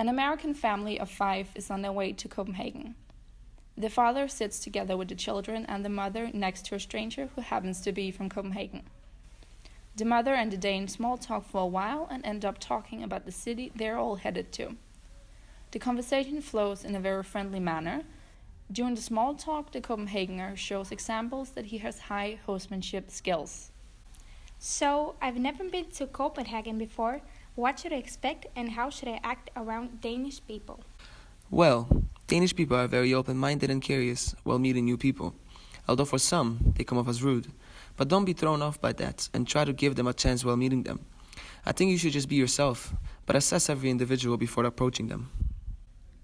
An American family of 5 is on their way to Copenhagen. The father sits together with the children and the mother next to a stranger who happens to be from Copenhagen. The mother and the Dane small talk for a while and end up talking about the city they're all headed to. The conversation flows in a very friendly manner. During the small talk, the Copenhagener shows examples that he has high hostmanship skills. So, I've never been to Copenhagen before. What should I expect and how should I act around Danish people? Well, Danish people are very open-minded and curious while meeting new people. Although for some, they come off as rude. But don't be thrown off by that and try to give them a chance while meeting them. I think you should just be yourself, but assess every individual before approaching them.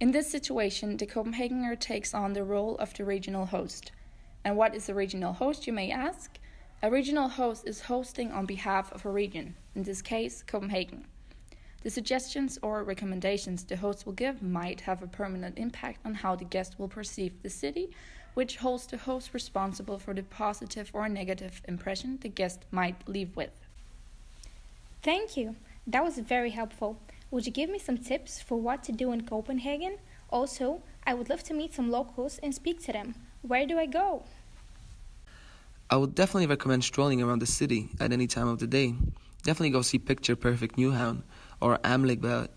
In this situation, the Copenhagener takes on the role of the regional host. And what is a regional host, you may ask? A regional host is hosting on behalf of a region, in this case, Copenhagen. The suggestions or recommendations the host will give might have a permanent impact on how the guest will perceive the city, which holds the host responsible for the positive or negative impression the guest might leave with. Thank you. That was very helpful. Would you give me some tips for what to do in Copenhagen? Also, I would love to meet some locals and speak to them. Where do I go? I would definitely recommend strolling around the city at any time of the day. Definitely go see picture-perfect Newtown or Amlegberg,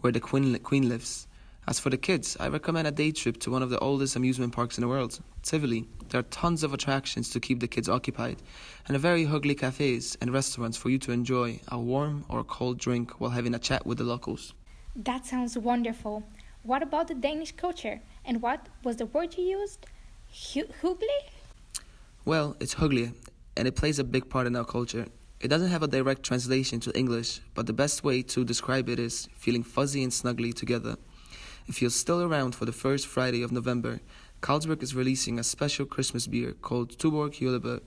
where the Queen lives. As for the kids, I recommend a day trip to one of the oldest amusement parks in the world, Tivoli. There are tons of attractions to keep the kids occupied, and very hugly cafes and restaurants for you to enjoy a warm or cold drink while having a chat with the locals. That sounds wonderful. What about the Danish culture? And what was the word you used? Hygge? Well, it's hugly, and it plays a big part in our culture. It doesn't have a direct translation to English, but the best way to describe it is feeling fuzzy and snuggly together. If you're still around for the first Friday of November, Carlsberg is releasing a special Christmas beer called Tuborg Julebø.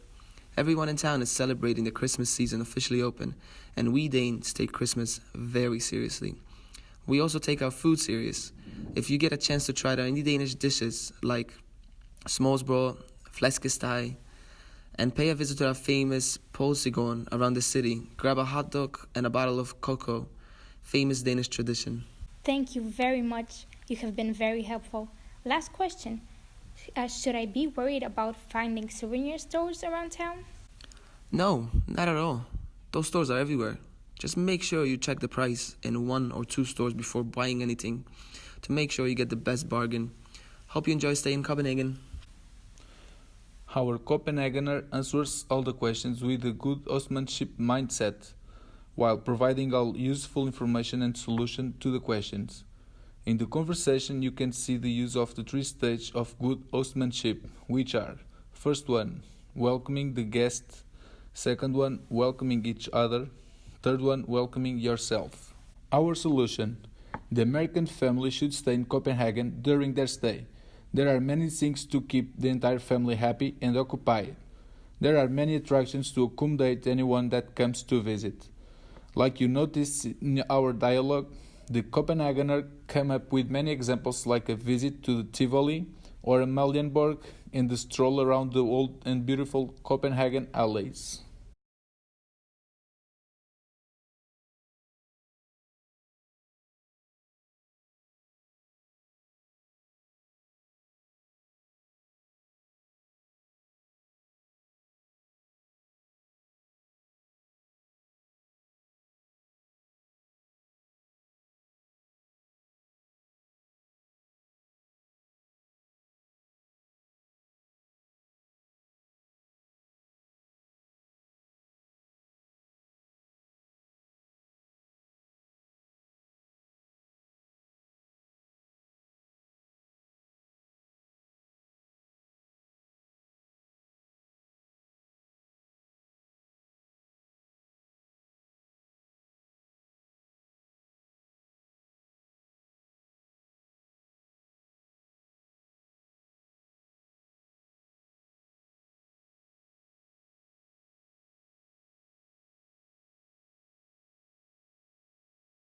Everyone in town is celebrating the Christmas season officially open, and we Danes take Christmas very seriously. We also take our food serious. If you get a chance to try any Danish dishes like smallsbrød, flæskesteg, and pay a visit to our famous Polsigon around the city, grab a hot dog and a bottle of cocoa, famous Danish tradition. Thank you very much. You have been very helpful. Last question. Should I be worried about finding souvenir stores around town? No, not at all. Those stores are everywhere. Just make sure you check the price in 1 or 2 stores before buying anything to make sure you get the best bargain. Hope you enjoy staying in Copenhagen. Our Copenhagener answers all the questions with a good hostmanship mindset, while providing all useful information and solution to the questions. In the conversation you can see the use of the 3 stages of good hostmanship, which are: first one, welcoming the guest; second one, welcoming each other; third one, welcoming yourself. Our solution: the American family should stay in Copenhagen during their stay. There are many things to keep the entire family happy and occupied. There are many attractions to accommodate anyone that comes to visit. Like you notice in our dialogue, the Copenhagener come up with many examples like a visit to the Tivoli or a Malienborg and the stroll around the old and beautiful Copenhagen alleys.